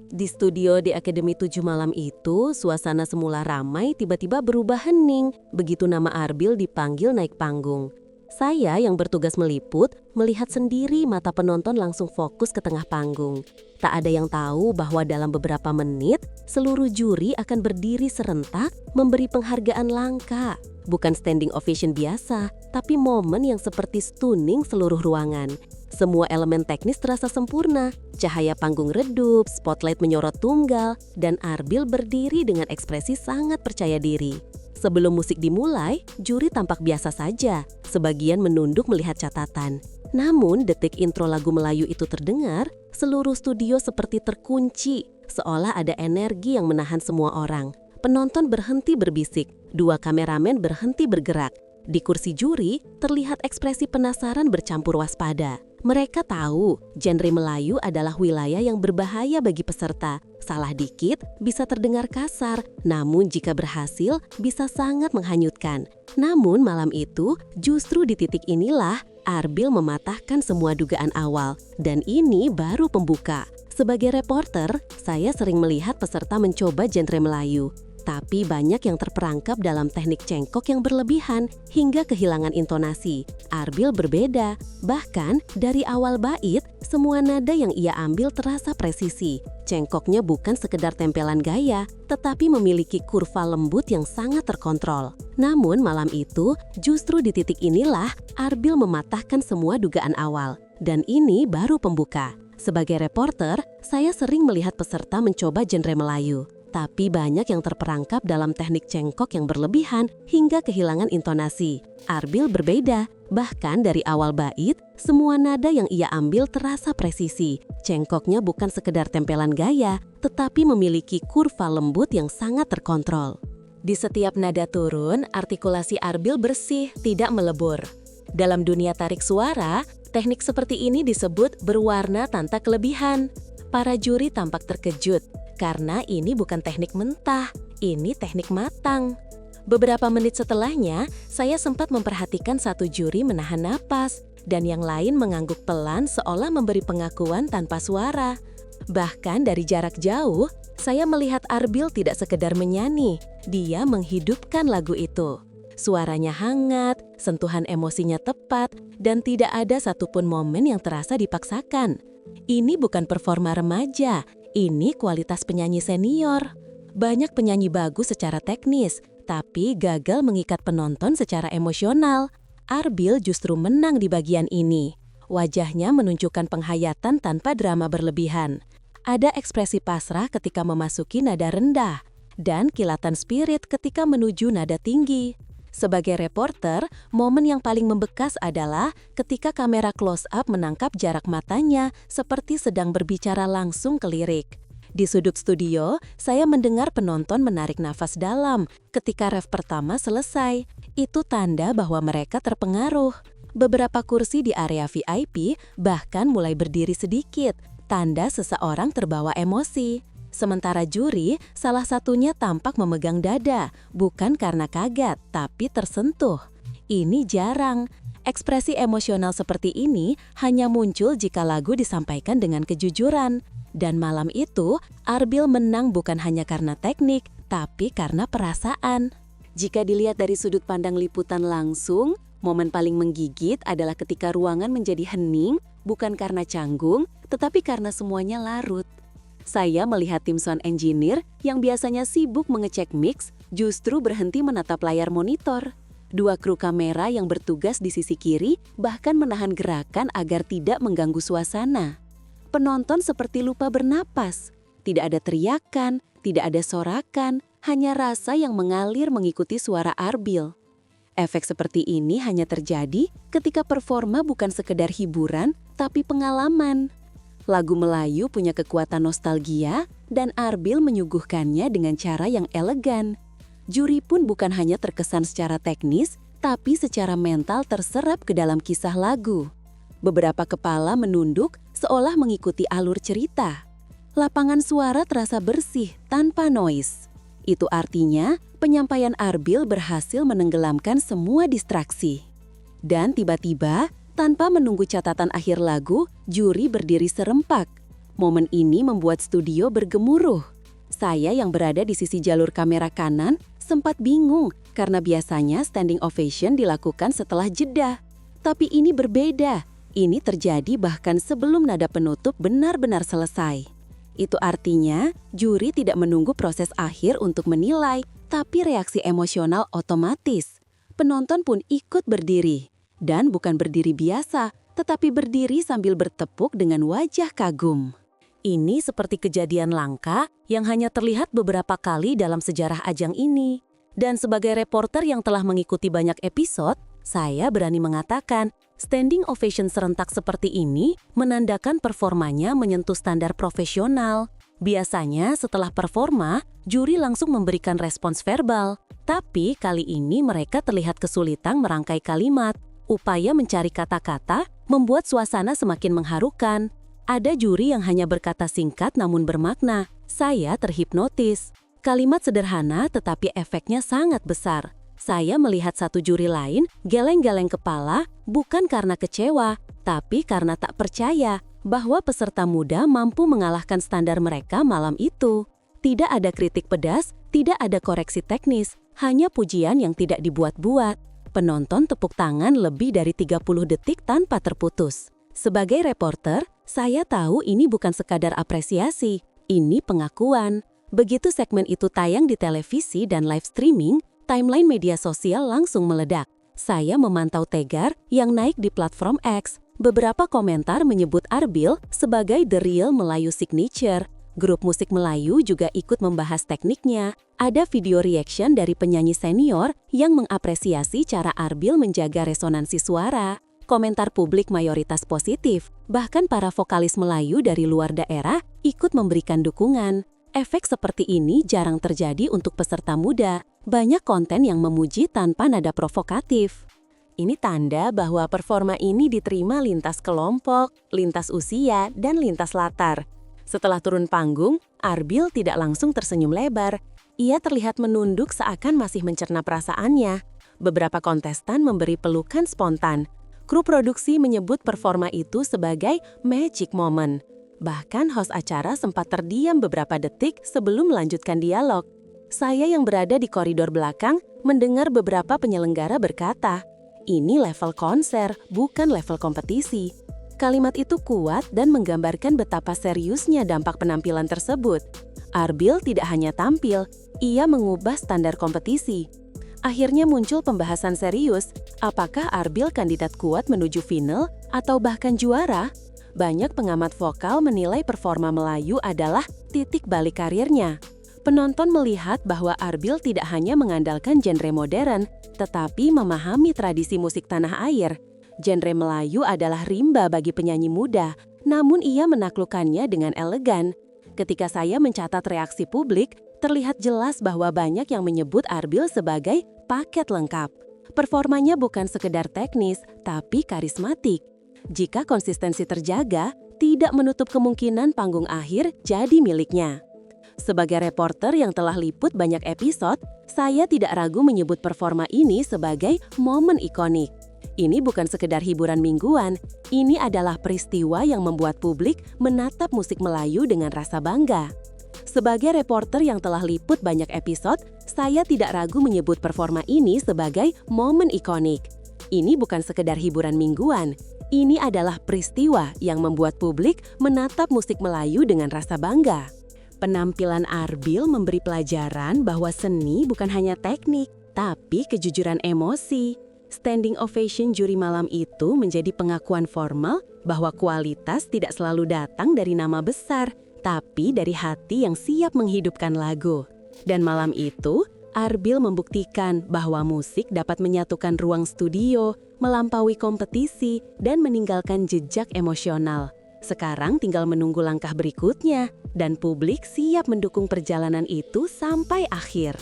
Di studio di Akademi 7 Malam itu, suasana semula ramai tiba-tiba berubah hening begitu nama Arbil dipanggil naik panggung. Saya yang bertugas meliput, melihat sendiri mata penonton langsung fokus ke tengah panggung. Tak ada yang tahu bahwa dalam beberapa menit, seluruh juri akan berdiri serentak memberi penghargaan langka. Bukan standing ovation biasa, tapi momen yang seperti stunning seluruh ruangan. Semua elemen teknis terasa sempurna, cahaya panggung redup, spotlight menyorot tunggal, dan Arbil berdiri dengan ekspresi sangat percaya diri. Sebelum musik dimulai, juri tampak biasa saja, sebagian menunduk melihat catatan. Namun detik intro lagu Melayu itu terdengar, seluruh studio seperti terkunci, seolah ada energi yang menahan semua orang. Penonton berhenti berbisik, dua kameramen berhenti bergerak. Di kursi juri, terlihat ekspresi penasaran bercampur waspada. Mereka tahu, genre Melayu adalah wilayah yang berbahaya bagi peserta. Salah dikit bisa terdengar kasar, namun jika berhasil bisa sangat menghanyutkan. Namun malam itu, justru di titik inilah Arbil mematahkan semua dugaan awal. Dan ini baru pembuka. Sebagai reporter, saya sering melihat peserta mencoba genre Melayu. Tapi banyak yang terperangkap dalam teknik cengkok yang berlebihan hingga kehilangan intonasi. Arbil berbeda, bahkan dari awal bait, semua nada yang ia ambil terasa presisi. Cengkoknya bukan sekedar tempelan gaya, tetapi memiliki kurva lembut yang sangat terkontrol. Namun malam itu, justru di titik inilah Arbil mematahkan semua dugaan awal. Dan ini baru pembuka. Sebagai reporter, saya sering melihat peserta mencoba genre Melayu. Tapi banyak yang terperangkap dalam teknik cengkok yang berlebihan hingga kehilangan intonasi. Arbil berbeda, bahkan dari awal bait, semua nada yang ia ambil terasa presisi. Cengkoknya bukan sekedar tempelan gaya, tetapi memiliki kurva lembut yang sangat terkontrol. Di setiap nada turun, artikulasi Arbil bersih, tidak melebur. Dalam dunia tarik suara, teknik seperti ini disebut berwarna tanpa kelebihan. Para juri tampak terkejut. Karena ini bukan teknik mentah, ini teknik matang. Beberapa menit setelahnya, saya sempat memperhatikan satu juri menahan napas, dan yang lain mengangguk pelan seolah memberi pengakuan tanpa suara. Bahkan dari jarak jauh, saya melihat Arbil tidak sekedar menyanyi, dia menghidupkan lagu itu. Suaranya hangat, sentuhan emosinya tepat, dan tidak ada satupun momen yang terasa dipaksakan. Ini bukan performa remaja, ini kualitas penyanyi senior. Banyak penyanyi bagus secara teknis, tapi gagal mengikat penonton secara emosional. Arbil justru menang di bagian ini. Wajahnya menunjukkan penghayatan tanpa drama berlebihan. Ada ekspresi pasrah ketika memasuki nada rendah, dan kilatan spirit ketika menuju nada tinggi. Sebagai reporter, momen yang paling membekas adalah ketika kamera close-up menangkap jarak matanya seperti sedang berbicara langsung ke lirik. Di sudut studio, saya mendengar penonton menarik nafas dalam ketika ref pertama selesai. Itu tanda bahwa mereka terpengaruh. Beberapa kursi di area VIP bahkan mulai berdiri sedikit, tanda seseorang terbawa emosi. Sementara juri, salah satunya tampak memegang dada, bukan karena kaget, tapi tersentuh. Ini jarang. Ekspresi emosional seperti ini hanya muncul jika lagu disampaikan dengan kejujuran. Dan malam itu, Arbil menang bukan hanya karena teknik, tapi karena perasaan. Jika dilihat dari sudut pandang liputan langsung, momen paling menggigit adalah ketika ruangan menjadi hening, bukan karena canggung, tetapi karena semuanya larut. Saya melihat tim sound engineer yang biasanya sibuk mengecek mix, justru berhenti menatap layar monitor. Dua kru kamera yang bertugas di sisi kiri bahkan menahan gerakan agar tidak mengganggu suasana. Penonton seperti lupa bernapas. Tidak ada teriakan, tidak ada sorakan, hanya rasa yang mengalir mengikuti suara Arbil. Efek seperti ini hanya terjadi ketika performa bukan sekedar hiburan, tapi pengalaman. Lagu Melayu punya kekuatan nostalgia dan Arbil menyuguhkannya dengan cara yang elegan. Juri pun bukan hanya terkesan secara teknis, tapi secara mental terserap ke dalam kisah lagu. Beberapa kepala menunduk seolah mengikuti alur cerita. Lapangan suara terasa bersih tanpa noise. Itu artinya penyampaian Arbil berhasil menenggelamkan semua distraksi. Dan tiba-tiba, tanpa menunggu catatan akhir lagu, juri berdiri serempak. Momen ini membuat studio bergemuruh. Saya yang berada di sisi jalur kamera kanan sempat bingung karena biasanya standing ovation dilakukan setelah jeda. Tapi ini berbeda. Ini terjadi bahkan sebelum nada penutup benar-benar selesai. Itu artinya juri tidak menunggu proses akhir untuk menilai, tapi reaksi emosional otomatis. Penonton pun ikut berdiri. Dan bukan berdiri biasa, tetapi berdiri sambil bertepuk dengan wajah kagum. Ini seperti kejadian langka yang hanya terlihat beberapa kali dalam sejarah ajang ini. Dan sebagai reporter yang telah mengikuti banyak episode, saya berani mengatakan, standing ovation serentak seperti ini menandakan performanya menyentuh standar profesional. Biasanya setelah performa, juri langsung memberikan respons verbal. Tapi kali ini mereka terlihat kesulitan merangkai kalimat. Upaya mencari kata-kata membuat suasana semakin mengharukan. Ada juri yang hanya berkata singkat namun bermakna. Saya terhipnotis. Kalimat sederhana tetapi efeknya sangat besar. Saya melihat satu juri lain geleng-geleng kepala bukan karena kecewa, tapi karena tak percaya bahwa peserta muda mampu mengalahkan standar mereka malam itu. Tidak ada kritik pedas, tidak ada koreksi teknis, hanya pujian yang tidak dibuat-buat. Penonton tepuk tangan lebih dari 30 detik tanpa terputus. Sebagai reporter, saya tahu ini bukan sekadar apresiasi, ini pengakuan. Begitu segmen itu tayang di televisi dan live streaming, timeline media sosial langsung meledak. Saya memantau Tegar yang naik di platform X. Beberapa komentar menyebut Arbil sebagai The Real Melayu Signature. Grup musik Melayu juga ikut membahas tekniknya. Ada video reaction dari penyanyi senior yang mengapresiasi cara Arbil menjaga resonansi suara. Komentar publik mayoritas positif. Bahkan para vokalis Melayu dari luar daerah ikut memberikan dukungan. Efek seperti ini jarang terjadi untuk peserta muda. Banyak konten yang memuji tanpa nada provokatif. Ini tanda bahwa performa ini diterima lintas kelompok, lintas usia, dan lintas latar. Setelah turun panggung, Arbil tidak langsung tersenyum lebar. Ia terlihat menunduk seakan masih mencerna perasaannya. Beberapa kontestan memberi pelukan spontan. Kru produksi menyebut performa itu sebagai magic moment. Bahkan host acara sempat terdiam beberapa detik sebelum melanjutkan dialog. Saya yang berada di koridor belakang mendengar beberapa penyelenggara berkata, "Ini level konser, bukan level kompetisi." Kalimat itu kuat dan menggambarkan betapa seriusnya dampak penampilan tersebut. Arbil tidak hanya tampil, ia mengubah standar kompetisi. Akhirnya muncul pembahasan serius, apakah Arbil kandidat kuat menuju final atau bahkan juara? Banyak pengamat vokal menilai performa Melayu adalah titik balik karirnya. Penonton melihat bahwa Arbil tidak hanya mengandalkan genre modern, tetapi memahami tradisi musik tanah air. Genre Melayu adalah rimba bagi penyanyi muda, namun ia menaklukkannya dengan elegan. Ketika saya mencatat reaksi publik, terlihat jelas bahwa banyak yang menyebut Arbil sebagai paket lengkap. Performanya bukan sekedar teknis, tapi karismatik. Jika konsistensi terjaga, tidak menutup kemungkinan panggung akhir jadi miliknya. Sebagai reporter yang telah liput banyak episode, saya tidak ragu menyebut performa ini sebagai momen ikonik. Ini bukan sekedar hiburan mingguan, ini adalah peristiwa yang membuat publik menatap musik Melayu dengan rasa bangga. Sebagai reporter yang telah liput banyak episode, saya tidak ragu menyebut performa ini sebagai momen ikonik. Ini bukan sekedar hiburan mingguan, ini adalah peristiwa yang membuat publik menatap musik Melayu dengan rasa bangga. Penampilan Arbil memberi pelajaran bahwa seni bukan hanya teknik, tapi kejujuran emosi. Standing ovation juri malam itu menjadi pengakuan formal bahwa kualitas tidak selalu datang dari nama besar, tapi dari hati yang siap menghidupkan lagu. Dan malam itu, Arbil membuktikan bahwa musik dapat menyatukan ruang studio, melampaui kompetisi, dan meninggalkan jejak emosional. Sekarang tinggal menunggu langkah berikutnya, dan publik siap mendukung perjalanan itu sampai akhir.